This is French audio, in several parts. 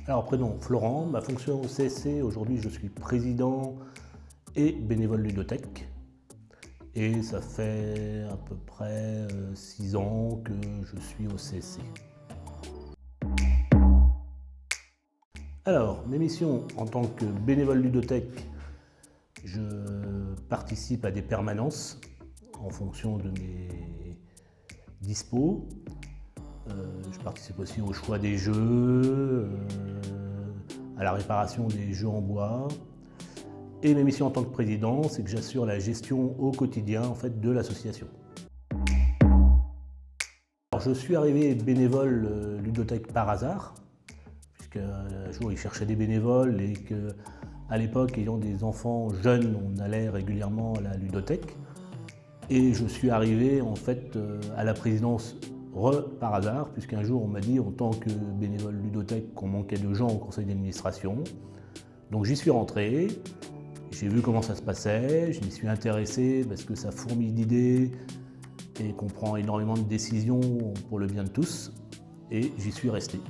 Alors prénom Florent, ma fonction au CSC, aujourd'hui je suis président et bénévole ludothèque. Et ça fait à peu près 6 ans que je suis au CSC. Alors, mes missions en tant que bénévole ludothèque, je participe à des permanences en fonction de mes dispos. Je participe aussi au choix des jeux, à la réparation des jeux en bois. Et mes missions en tant que président, c'est que j'assure la gestion au quotidien en fait, de l'association. Je suis arrivé bénévole ludothèque par hasard, puisqu'un jour ils cherchaient des bénévoles et qu'à l'époque, ayant des enfants jeunes, on allait régulièrement à la ludothèque. Et je suis arrivé en fait à la présidence par hasard, puisqu'un jour on m'a dit en tant que bénévole ludothèque qu'on manquait de gens au conseil d'administration. Donc j'y suis rentré, j'ai vu comment ça se passait, je m'y suis intéressé parce que ça fourmille d'idées et qu'on prend énormément de décisions pour le bien de tous, et j'y suis resté.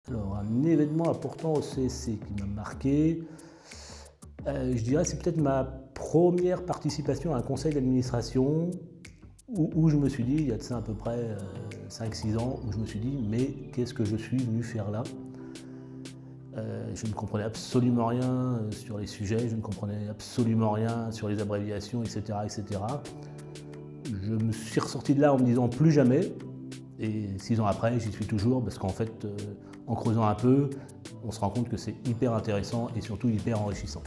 Alors un événement important au CSC qui m'a marqué, je dirais c'est peut-être ma première participation à un conseil d'administration où je me suis dit, il y a de ça à peu près 5-6 ans, où je me suis dit mais qu'est-ce que je suis venu faire là? Je ne comprenais absolument rien sur les sujets, je ne comprenais absolument rien sur les abréviations, etc., etc. Je me suis ressorti de là en me disant plus jamais, et 6 ans après, j'y suis toujours, parce qu'en fait, en creusant un peu, on se rend compte que c'est hyper intéressant et surtout hyper enrichissant.